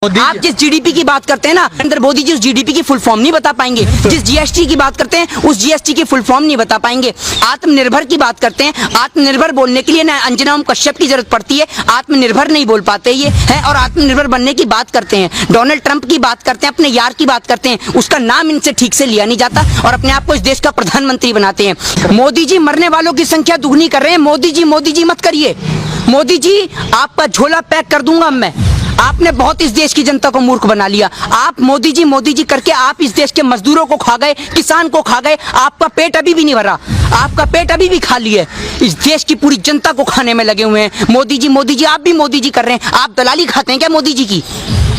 आप जिस जीडीपी की बात करते हैं ना, नरेंद्र मोदी जी उस जीडीपी की फुल फॉर्म नहीं बता पाएंगे। जिस जीएसटी की बात करते हैं उस जीएसटी की फुल फॉर्म नहीं बता पाएंगे। आत्मनिर्भर की बात करते हैं, आत्मनिर्भर बोलने के लिए ना अंजना ओम कश्यप की जरूरत पड़ती है, आत्मनिर्भर नहीं बोल पाते ये है। और आत्मनिर्भर बनने की बात करते हैं, डोनाल्ड ट्रंप की बात करते हैं, अपने यार की बात करते हैं, उसका नाम इनसे ठीक से लिया नहीं जाता और अपने आप को इस देश का प्रधानमंत्री बनाते हैं। मोदी जी मरने वालों की संख्या दुगनी कर रहे हैं। मोदी जी मत करिए। मोदी जी आपका झोला पैक कर दूंगा मैं। आपने बहुत इस देश की जनता को मूर्ख बना लिया। आप मोदी जी करके आप इस देश के मजदूरों को खा गए, किसान को खा गए। आपका पेट अभी भी नहीं भरा, आपका पेट अभी भी खाली है। इस देश की पूरी जनता को खाने में लगे हुए हैं। मोदी जी आप भी मोदी जी कर रहे हैं। आप दलाली खाते हैं क्या मोदी जी की?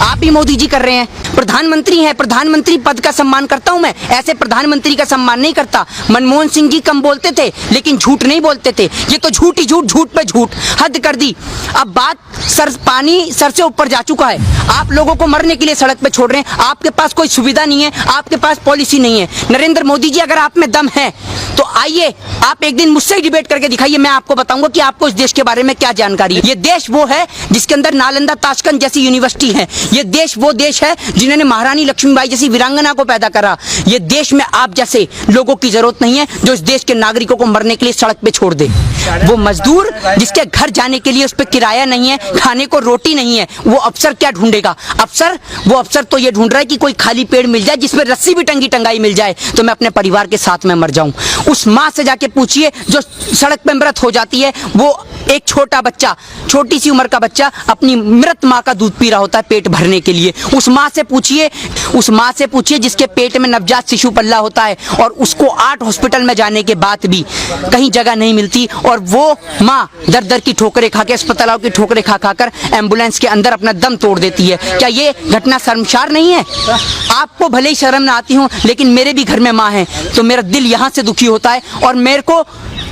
आप भी मोदी जी कर रहे हैं। प्रधानमंत्री हैं, प्रधानमंत्री पद का सम्मान करता हूं मैं, ऐसे प्रधानमंत्री का सम्मान नहीं करता। मनमोहन सिंह जी कम बोलते थे लेकिन झूठ नहीं बोलते थे। ये तो झूठ ही झूठ, झूठ पे झूठ, हद कर दी। अब बात पानी सर से ऊपर जा चुका है। आप लोगों को मरने के लिए सड़क पे छोड़ रहे हैं। आपके पास कोई सुविधा नहीं है, आपके पास पॉलिसी नहीं है। नरेंद्र मोदी जी अगर आप में दम है तो आइए आप एक दिन मुझसे ही डिबेट करके दिखाइए। मैं आपको बताऊंगा कि आपको इस देश के बारे में क्या जानकारी है। ये देश वो है जिसके अंदर नालंदा ताशकंद जैसी यूनिवर्सिटी है। ये देश वो देश है जिन्होंने महारानी लक्ष्मीबाई जैसी वीरांगना को पैदा करा। ये देश में आप जैसे लोगों की जरूरत नहीं है जो इस देश के नागरिकों को मरने के लिए सड़क पे छोड़ दे। वो मजदूर जिसके घर जाने के लिए उस पर किराया नहीं है, खाने को रोटी नहीं है, वो अफसर क्या ढूंढेगा? वो अफसर तो ये ढूंढ रहा है कि कोई खाली पेड़ मिल जाए जिसमें रस्सी भी टंगाई मिल जाए तो मैं अपने परिवार के साथ में मर जाऊं। उस माँ से जाके पूछिए जो सड़क पे मृत हो जाती है। वो एक छोटा बच्चा, छोटी सी उम्र का बच्चा अपनी मृत माँ का दूध पी रहा होता है पेट भरने के लिए। उस माँ से पूछिए जिसके पेट में नवजात शिशु पल्ला होता है और उसको 8 हॉस्पिटल में जाने के बाद भी कहीं जगह नहीं मिलती और वो माँ दर की ठोकरें खा के, अस्पतालों की ठोकरें खा कर एम्बुलेंस के अंदर अपना दम तोड़ देती है। क्या ये घटना शर्मसार नहीं है? आपको भले ही शर्म ना आती हो लेकिन मेरे भी घर में माँ है तो मेरा दिल यहाँ से दुखी होता है और मेरे को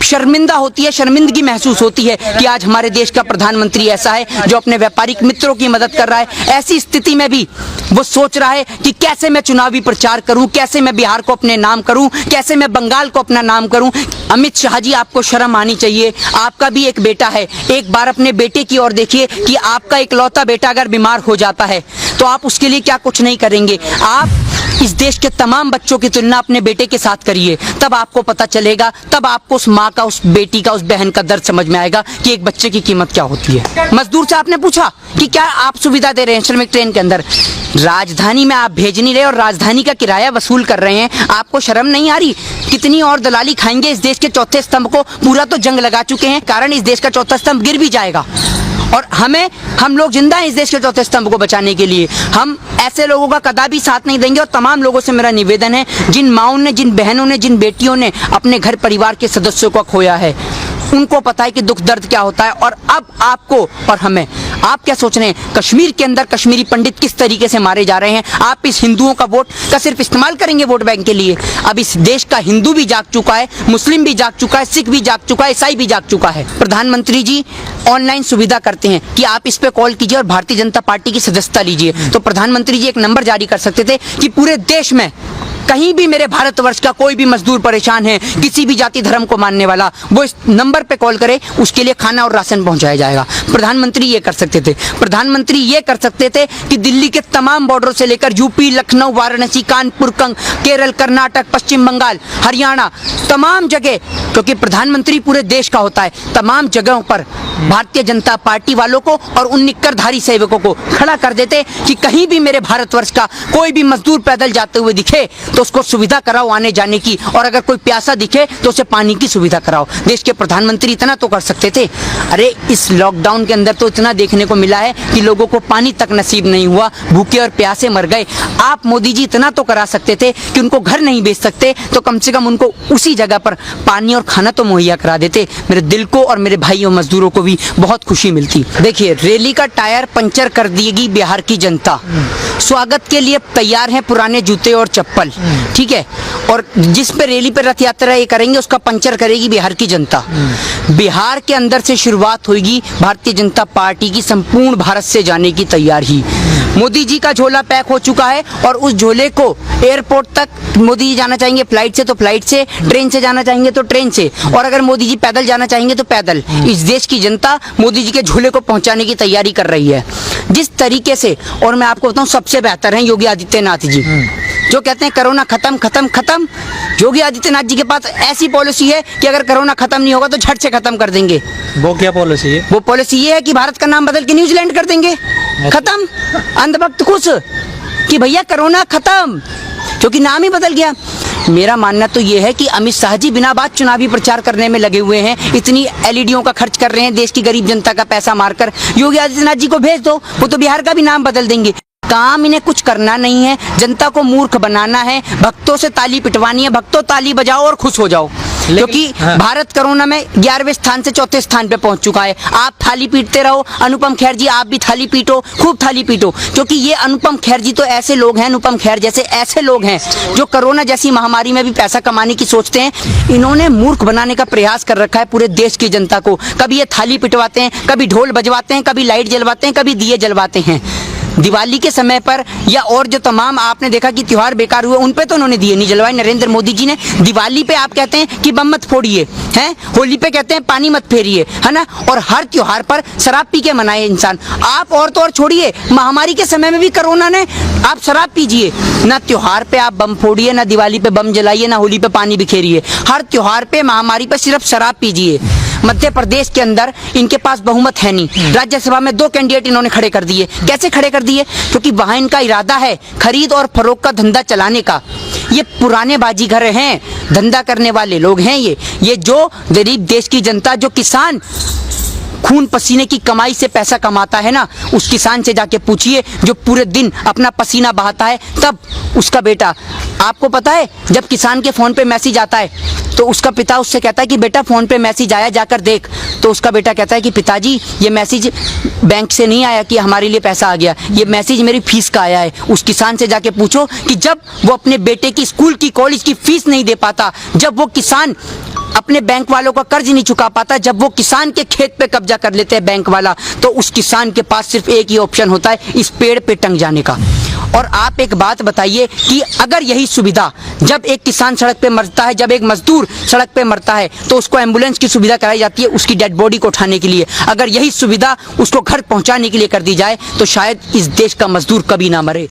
शर्मिंदगी महसूस होती है कि आज हमारे देश का प्रधानमंत्री ऐसा है जो अपने व्यापारिक मित्रों की मदद कर रहा है। ऐसी स्थिति में भी वो सोच रहा है कि कैसे मैं चुनावी प्रचार करूं, कैसे मैं बिहार को अपने नाम करूं, कैसे मैं बंगाल को अपना नाम करूं। अमित शाह जी आपको शर्म आनी चाहिए। आपका भी एक बेटा है, एक बार अपने बेटे की ओर देखिए कि आपका इकलौता बेटा अगर बीमार हो जाता है तो आप उसके लिए क्या कुछ नहीं करेंगे। आप इस देश के तमाम बच्चों की तुलना अपने बेटे के साथ करिए, तब आपको पता चलेगा, तब आपको उस माँ का, उस बेटी का, उस बहन का दर्द समझ में आएगा कि एक बच्चे की कीमत क्या होती है। मजदूर से आपने पूछा कि क्या आप सुविधा दे रहे हैं श्रमिक ट्रेन के अंदर? राजधानी में आप भेज नहीं रहे और राजधानी का किराया वसूल कर रहे हैं। आपको शर्म नहीं आ रही? कितनी और दलाली खाएंगे इस देश के चौथे स्तंभ को? पूरा तो जंग लगा चुके हैं, कारण इस देश का चौथा स्तंभ गिर भी जाएगा और हम लोग जिंदा हैं इस देश के चौथे स्तंभ को बचाने के लिए। हम ऐसे लोगों का कदापि साथ नहीं देंगे और तमाम लोगों से मेरा निवेदन है, जिन माँओं ने, जिन बहनों ने, जिन बेटियों ने अपने घर परिवार के सदस्यों को खोया है, उनको पता है कि दुख दर्द क्या होता है। और अब आपको और हमें, आप क्या सोच रहे हैं? कश्मीर के अंदर कश्मीरी पंडित किस तरीके से मारे जा रहे हैं। आप इस हिंदुओं का वोट का सिर्फ इस्तेमाल करेंगे वोट बैंक के लिए? अब इस देश का हिंदू भी जाग चुका है, मुस्लिम भी जाग चुका है, सिख भी जाग चुका है, ईसाई भी जाग चुका है। प्रधानमंत्री जी ऑनलाइन सुविधा करते हैं कि आप इस पे कॉल कीजिए और भारतीय जनता पार्टी की सदस्यता लीजिए। तो प्रधानमंत्री जी एक नंबर जारी कर सकते थे कि पूरे देश में कहीं भी मेरे भारतवर्ष का कोई भी मजदूर परेशान है, किसी भी जाति धर्म को मानने वाला, वो इस नंबर पे कॉल करे, उसके लिए खाना और राशन पहुंचाया जाएगा। प्रधानमंत्री ये कर सकते थे। प्रधानमंत्री ये कर सकते थे कि दिल्ली के तमाम बॉर्डरों से लेकर यूपी, लखनऊ, वाराणसी, कानपुर, केरल, कर्नाटक, पश्चिम बंगाल, हरियाणा, तमाम जगह, क्योंकि प्रधानमंत्री पूरे देश का होता है, तमाम जगहों पर भारतीय जनता पार्टी वालों को और उन निक्करधारी सेवकों को खड़ा कर देते कि कहीं भी मेरे भारतवर्ष का कोई भी मजदूर पैदल जाते हुए दिखे तो उसको सुविधा कराओ आने जाने की, और अगर कोई प्यासा दिखे तो उसे पानी की सुविधा कराओ। देश के प्रधानमंत्री इतना तो कर सकते थे। अरे इस लॉकडाउन के अंदर तो इतना देखने को मिला है कि लोगों को पानी तक नसीब नहीं हुआ, भूखे और प्यासे मर गए। आप मोदी जी इतना तो करा सकते थे कि उनको घर नहीं बेच सकते तो कम से कम उनको उसी जगह पर पानी और खाना तो मुहैया करा देते। मेरे दिल को और मेरे भाइयों मजदूरों को भी बहुत खुशी मिलती। देखिए, रैली का टायर पंचर कर देगी बिहार की जनता। स्वागत के लिए तैयार हैं पुराने जूते और चप्पल, ठीक है, और जिस पे रैली पे रथ यात्रा ये करेंगे उसका पंचर करेगी बिहार की जनता। बिहार के अंदर से शुरुआत होगी भारतीय जनता पार्टी की संपूर्ण भारत से जाने की तैयारी। मोदी जी का झोला पैक हो चुका है और उस झोले को एयरपोर्ट तक मोदी जी जाना चाहेंगे फ्लाइट से तो फ्लाइट से, ट्रेन से जाना चाहेंगे तो ट्रेन से, और अगर मोदी जी पैदल जाना चाहेंगे तो पैदल। इस देश की जनता मोदी जी के झूले को पहुंचाने की तैयारी कर रही है जिस तरीके से। और मैं आपको बताऊं, सबसे बेहतर हैं योगी आदित्यनाथ जी, जो कहते हैं कोरोना खत्म खत्म खत्म। योगी आदित्यनाथ जी के पास ऐसी पॉलिसी है कि अगर कोरोना खत्म नहीं होगा तो झट से खत्म कर देंगे। वो क्या पॉलिसी है? वो पॉलिसी ये है कि भारत का नाम बदल के न्यूजीलैंड कर देंगे। खत्म। अंधभक्त खुश कि भैया कोरोना खत्म, क्योंकि नाम ही बदल गया। मेरा मानना तो ये है कि अमित शाह जी बिना बात चुनावी प्रचार करने में लगे हुए हैं। इतनी एलईडीओ का खर्च कर रहे हैं देश की गरीब जनता का पैसा मारकर। योगी आदित्यनाथ जी को भेज दो, वो तो बिहार का भी नाम बदल देंगे। काम इन्हें कुछ करना नहीं है, जनता को मूर्ख बनाना है, भक्तों से ताली पिटवानी है। भक्तों ताली बजाओ और खुश हो जाओ, क्योंकि भारत कोरोना में 11वें स्थान से 4थे स्थान पे पहुंच चुका है। आप थाली पीटते रहो, अनुपम खेर जी आप भी थाली पीटो, खूब थाली पीटो, क्योंकि ये अनुपम खेर जी तो ऐसे लोग हैं, अनुपम खेर जैसे ऐसे लोग हैं जो कोरोना जैसी महामारी में भी पैसा कमाने की सोचते हैं। इन्होंने मूर्ख बनाने का प्रयास कर रखा है पूरे देश की जनता को। कभी ये थाली पिटवाते हैं, कभी ढोल बजवाते हैं, कभी लाइट जलवाते हैं, कभी दिए जलवाते हैं। दिवाली के समय पर या और जो तमाम आपने देखा कि त्योहार बेकार हुए, उन पे तो उन्होंने दिए नहीं जलवाए नरेंद्र मोदी जी ने। दिवाली पे आप कहते हैं कि बम मत फोड़िए, हैं, होली पे कहते हैं पानी मत फेरिए, है ना, और हर त्योहार पर शराब पी के मनाए इंसान। आप और तो और छोड़िए, महामारी के समय में भी कोरोना ने, आप शराब पीजिए, ना त्योहार पे आप बम फोड़िए, ना दिवाली पे बम जलाइए, ना होली पे पानी बिखेरिए। हर त्योहार पे महामारी पे सिर्फ शराब पीजिए। मध्य प्रदेश के अंदर इनके पास बहुमत है नहीं, राज्यसभा में 2 कैंडिडेट इन्होंने खड़े कर दिए। कैसे खड़े कर दिए? क्योंकि वहां इनका इरादा है खरीद और फरोख्त का धंधा चलाने का। ये पुराने बाजीगर हैं, धंधा करने वाले लोग हैं। ये जो गरीब देश की जनता, जो किसान खून पसीने की कमाई से पैसा कमाता है ना, उस किसान से जाके पूछिए जो पूरे दिन अपना पसीना बहाता है, तब उसका बेटा, आपको पता है जब किसान के फोन पे मैसेज आता है तो उसका पिता उससे कहता है कि बेटा फोन पे मैसेज आया, जाकर देख। तो उसका बेटा कहता है कि पिताजी ये मैसेज बैंक से नहीं आया कि हमारे लिए पैसा आ गया, ये मैसेज मेरी फीस का आया है। उस किसान से जाके पूछो कि जब वो अपने बेटे की स्कूल की कॉलेज की फीस नहीं दे पाता, जब वो किसान अपने बैंक वालों का कर्ज नहीं चुका पाता, जब वो किसान के खेत पे कब्जा कर लेते हैं बैंक वाला, तो उस किसान के पास सिर्फ एक ही ऑप्शन होता है, इस पेड़ पे टंग जाने का। और आप एक बात बताइए कि अगर यही सुविधा, जब एक किसान सड़क पे मरता है, जब एक मजदूर सड़क पे मरता है, तो उसको एम्बुलेंस की सुविधा कराई जाती है उसकी डेड बॉडी को उठाने के लिए। अगर यही सुविधा उसको घर पहुंचाने के लिए कर दी जाए तो शायद इस देश का मजदूर कभी ना मरे।